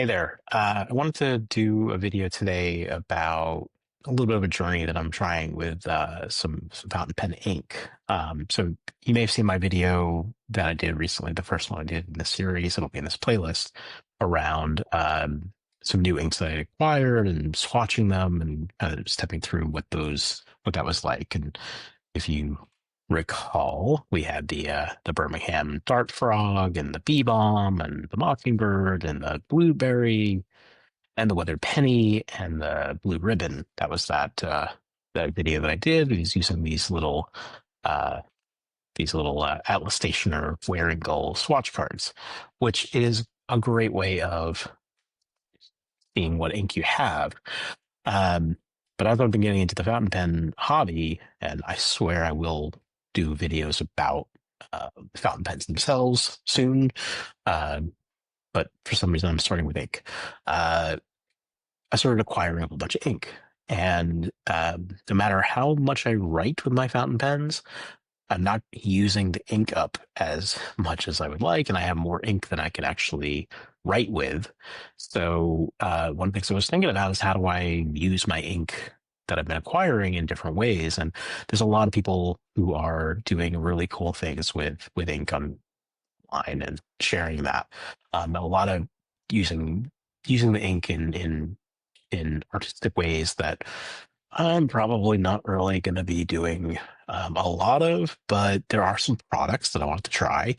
Hey there. I wanted to do a video today about a little bit of a journey that I'm trying with some fountain pen ink. So you may have seen my video that I did recently, the first one I did in the series. It'll be in this playlist around some new inks that I acquired and swatching them and kind of stepping through what that was like. And if you recall, we had the Birmingham Dart Frog and the Bee Bomb and the Mockingbird and the Blueberry and the Weathered Penny and the Blue Ribbon. That was that video that I did. I was using uh, these little Atlas Stationer Wearingeul swatch cards, which is a great way of seeing what ink you have. Um, but as I've been getting into the fountain pen hobby, and I swear I will do videos about fountain pens themselves soon. Uh, but for some reason, I'm starting with ink. I started acquiring a whole bunch of ink. And no matter how much I write with my fountain pens, I'm not using the ink up as much as I would like, and I have more ink than I can actually write with. So one of the things I was thinking about is how do I use my ink that I've been acquiring in different ways? And there's a lot of people who are doing really cool things with ink online and sharing that. A lot of using the ink in artistic ways that I'm probably not really going to be doing a lot of, but there are some products that I want to try.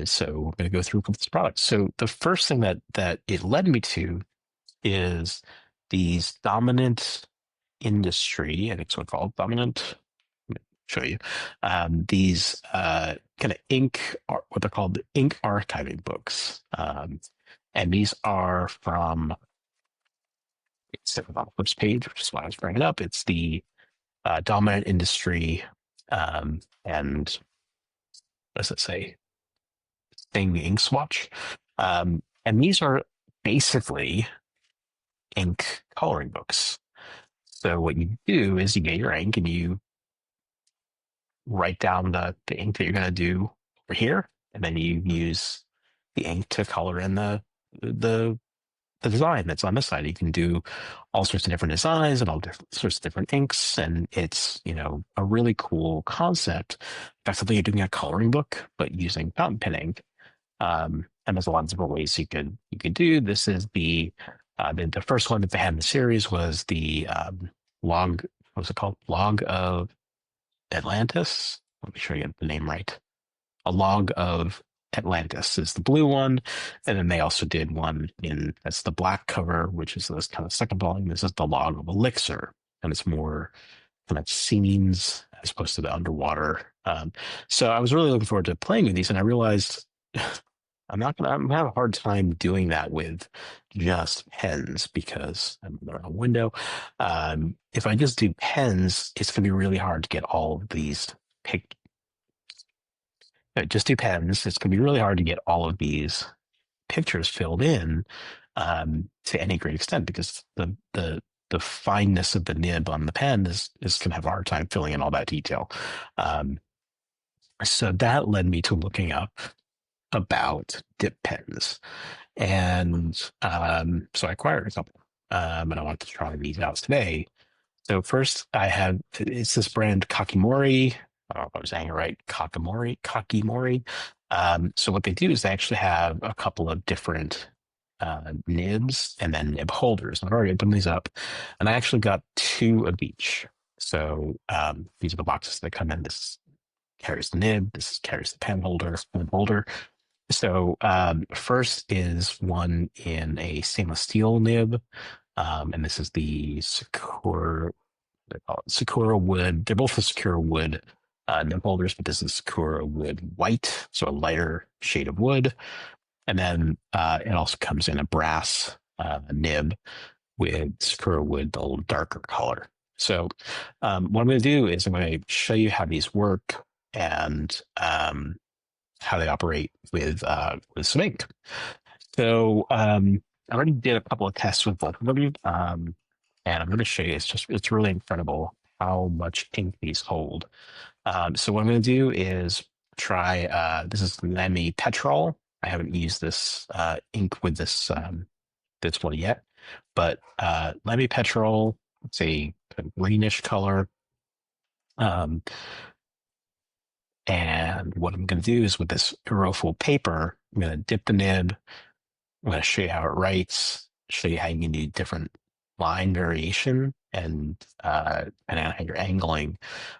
So we're going to go through a couple of these products. So the first thing that it led me to is these dominant industry, I think it's what called dominant. Let me show you these kind of what they're called ink archiving books, and these are from. It's on the first page, which is why I was bringing it up. It's the dominant industry, and what does it say? Thing ink swatch. And these are basically ink coloring books. So what you do is you get your ink and you write down the ink that you're going to do over here, and then you use the ink to color in the the design that's on this side. You can do all sorts of different designs and all different sorts of different inks, and it's a really cool concept. Effectively, you're doing a coloring book, but using fountain pen ink. And there's a lot of different ways you could do. This is the first one that they had in the series was the log. What was it called? Log of Atlantis. Let me sure I get the name right. A log of Atlantis is the blue one, and then they also did one that's the black cover, which is this kind of second volume. This is the log of Elixir, and it's more kind of scenes as opposed to the underwater. So I was really looking forward to playing with these, and I realized I'm gonna have a hard time doing that with just pens because I'm on a window. If I just do pens, it's gonna be really hard to get all of these pic it just depends. It's going to be really hard to get all of these pictures filled in to any great extent because the fineness of the nib on the pen is going to have a hard time filling in all that detail. So that led me to looking up about dip pens, and so I acquired a couple, and I wanted to try these out today. So first, it's this brand Kakimori. I don't know if I'm saying it right. Kakimori. So what they do is they actually have a couple of different nibs and then nib holders. I've already opened these up, and I actually got two of each. So these are the boxes that come in. This carries the nib. This carries the nib holder. So first is one in a stainless steel nib, and this is the Sakura. They call it Sakura wood. They're both the Sakura wood nib holders, but this is Sakura wood white, so a lighter shade of wood. And then it also comes in a brass nib with Sakura wood, the little darker color. So what I'm going to do is I'm going to show you how these work and how they operate with some ink. So I already did a couple of tests with both of them, and I'm going to show you. It's really incredible how much ink these hold. So what I'm going to do is try. This is Lamy Petrol. I haven't used this ink with this this one yet, but Lamy Petrol, it's a greenish color. Um, and what I'm going to do is with this Iroful paper, I'm going to dip the nib. I'm going to show you how it writes, show you how you can do different line variation, and depending on how you're angling.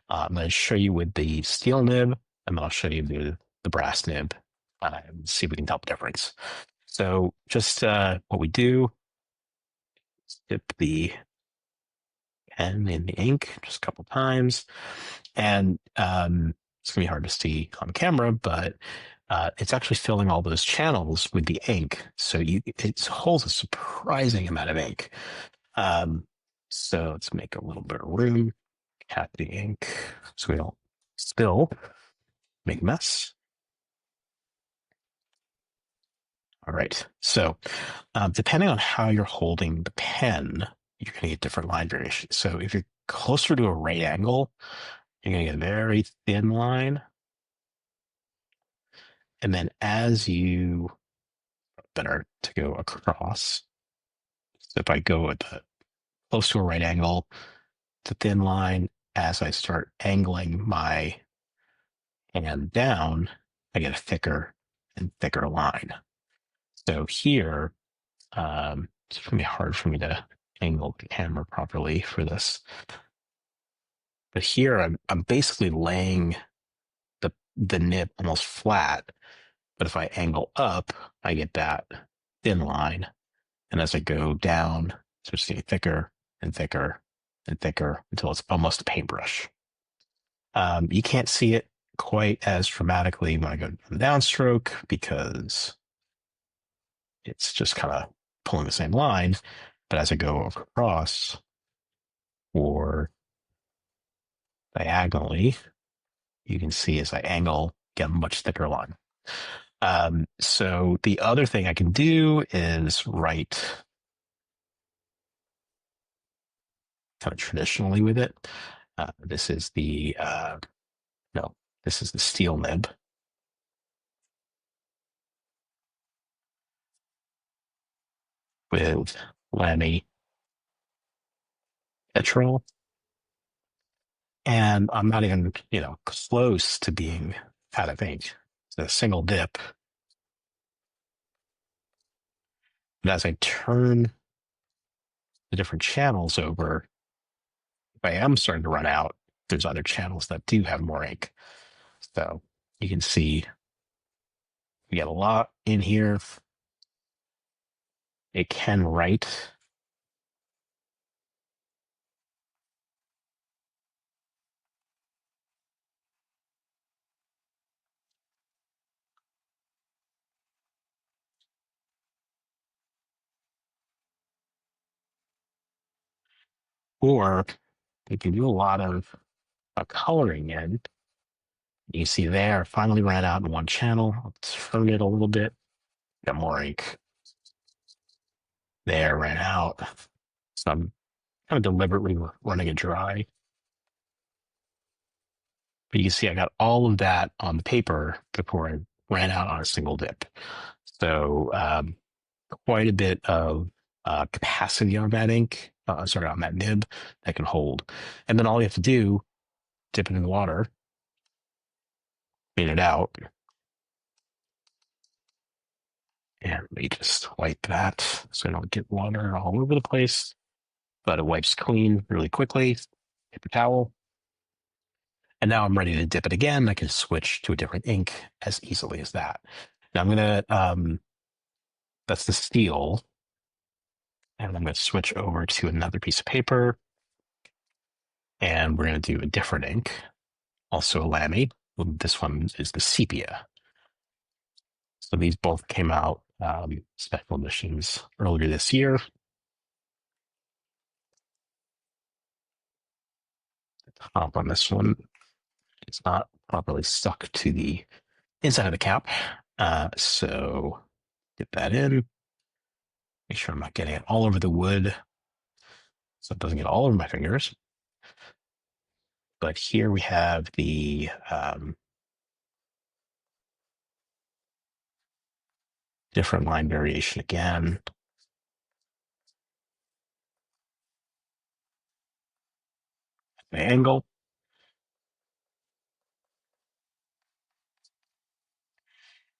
I'm going to show you with the steel nib, and then I'll show you the brass nib, and see if we can tell the difference. So just what we do, dip the pen in the ink just a couple times, and it's gonna be hard to see on camera, but it's actually filling all those channels with the ink, so it holds a surprising amount of ink. Um, so let's make a little bit of room, cap the ink so we don't spill, make a mess. All right, so depending on how you're holding the pen, you're going to get different line variations. So if you're closer to a right angle, you're going to get a very thin line. And then as you, better to go across. So if I go at the close to a right angle, it's a thin line. As I start angling my hand down, I get a thicker and thicker line. So here, it's going to be hard for me to angle the camera properly for this. But here I'm basically laying the nib almost flat. But if I angle up, I get that thin line. And as I go down, it's just getting thicker and thicker and thicker until it's almost a paintbrush. You can't see it quite as dramatically when I go to the downstroke because it's just kind of pulling the same line. But as I go across or diagonally, you can see as I angle, get a much thicker line. So the other thing I can do is write kind of traditionally with it. This is the no, this is the steel nib. With Lamy Petrol. And I'm not even, close to being out of ink. It's a single dip. And as I turn the different channels over, if I am starting to run out, there's other channels that do have more ink. So you can see we get a lot in here. It can write. Or you can do a lot of coloring in. You see there, finally ran out in one channel. I'll turn it a little bit. Got more ink. There, ran out. So I'm kind of deliberately running it dry. But you can see I got all of that on the paper before I ran out on a single dip. So quite a bit of capacity on that ink, sorry, on that nib that can hold. And then all you have to do, dip it in the water, clean it out, and let me just wipe that so I don't get water all over the place. But it wipes clean really quickly. Paper towel. And now I'm ready to dip it again. I can switch to a different ink as easily as that. Now I'm going to, that's the steel. And I'm going to switch over to another piece of paper. And we're going to do a different ink, also a Lamy. This one is the Sepia. So these both came out special editions earlier this year. The top on this one is not properly stuck to the inside of the cap. So get that in. Make sure I'm not getting it all over the wood so it doesn't get all over my fingers. But here we have the different line variation again. Wearingeul,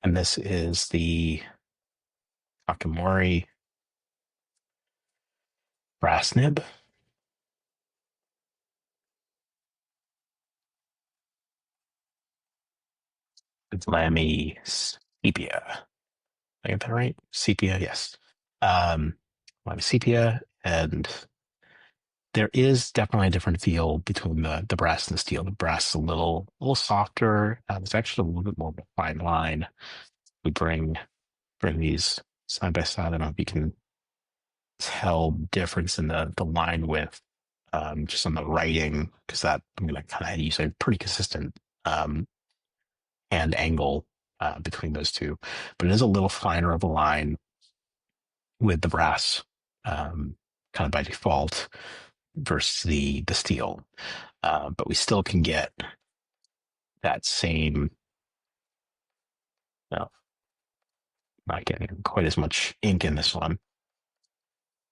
and this is the Kakimori brass nib. It's Lamy Sepia. I get that right? Sepia, yes. Um, Lamy Sepia, and there is definitely a different feel between the brass and the steel. The brass is a little softer. There's actually a little bit more of a fine line. We bring these side by side. I don't know if you can tell difference in the line width, just on the writing, because that I'm gonna kind of use a pretty consistent um, hand angle between those two, but it is a little finer of a line with the brass, kind of by default versus the steel. But we still can get that same, no, not getting quite as much ink in this one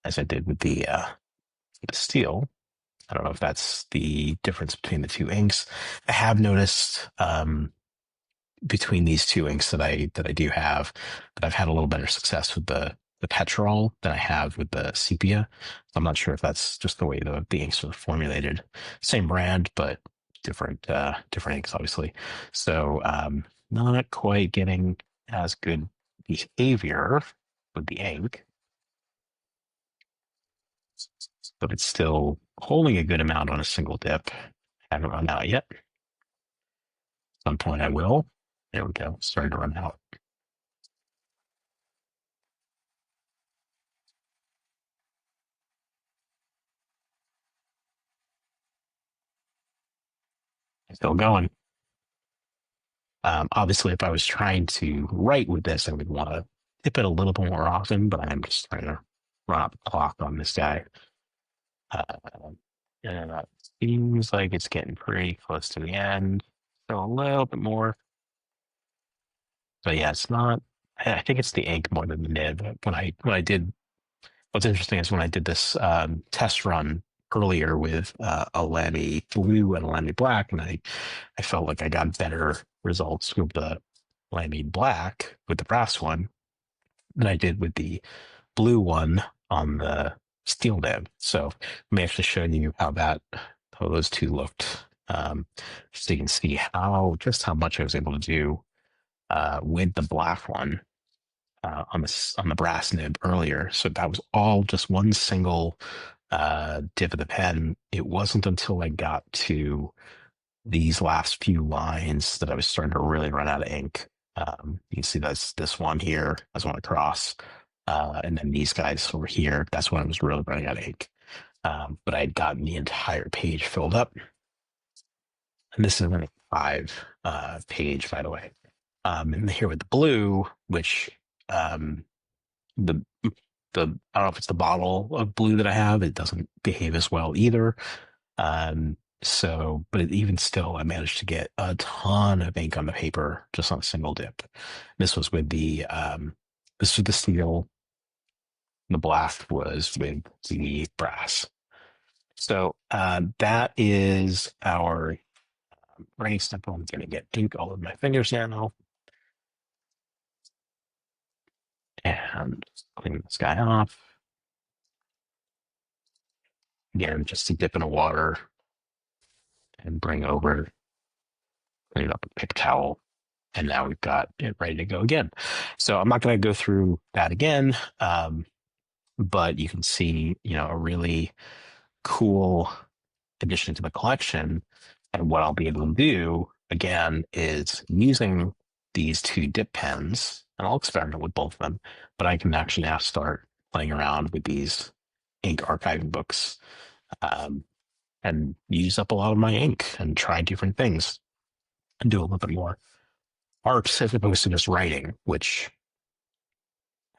as I did with the steel. I don't know if that's the difference between the two inks. I have noticed between these two inks that I do have that I've had a little better success with the Petrol than I have with the Sepia. I'm not sure if that's just the way the inks are formulated. Same brand, but different inks, obviously. So not quite getting as good behavior with the ink, but it's still holding a good amount on a single dip. Haven't run out yet. At some point I will. There we go. Starting to run out. Still going. Obviously, if I was trying to write with this, I would want to tip it a little bit more often, but I'm just trying to run out the clock on this guy. Uh, and it seems like it's getting pretty close to the end. So a little bit more. But yeah, it's not. I think it's the ink more than the nib. When I did, what's interesting is when I did this test run earlier with a Lamy blue and a Lamy black, and I felt like I got better results with the Lamy black with the brass one than I did with the blue one on the steel nib. So let me actually show you how those two looked, so you can see how much I was able to do with the black one on the brass nib earlier. So that was all just one single dip of the pen. It wasn't until I got to these last few lines that I was starting to really run out of ink. You can see that's this one here, that's one across, and then these guys over here. That's when I was really running out of ink. But I had gotten the entire page filled up, and this is only 5 page, by the way. And here with the blue, which um, the I don't know if it's the bottle of blue that I have. It doesn't behave as well either. So, but even still, I managed to get a ton of ink on the paper just on a single dip. This was with this was the steel. The black was with the brass. So that is our writing step. I'm going to get ink all over my fingers now and clean this guy off. Again, just to dip in the water and bring over, clean it up with a paper towel. And now we've got it ready to go again. So I'm not going to go through that again, but you can see, a really cool addition to the collection. And what I'll be able to do again is using these two dip pens, and I'll experiment with both of them, but I can actually now start playing around with these ink archiving books, and use up a lot of my ink and try different things and do a little bit more art as opposed to just writing, which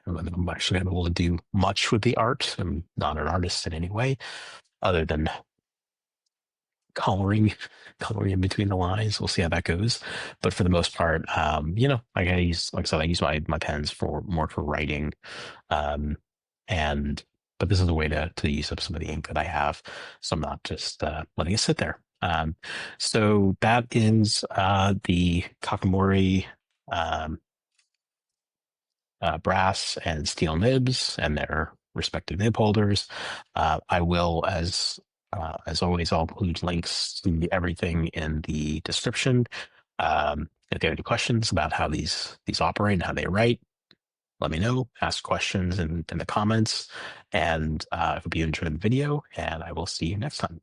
I don't know that I'm actually able to do much with the art. I'm not an artist in any way other than coloring, coloring in between the lines. We'll see how that goes. But for the most part, I gotta use, like I said, I use my pens for more for writing. Um, and But this is a way to use up some of the ink that I have, so I'm not just letting it sit there. So that is the Kakimori um, brass and steel nibs and their respective nib holders. I will, as always, I'll include links to everything in the description. If you have any questions about how these operate and how they write, let me know. Ask questions in the comments, and I hope you enjoyed the video, and I will see you next time.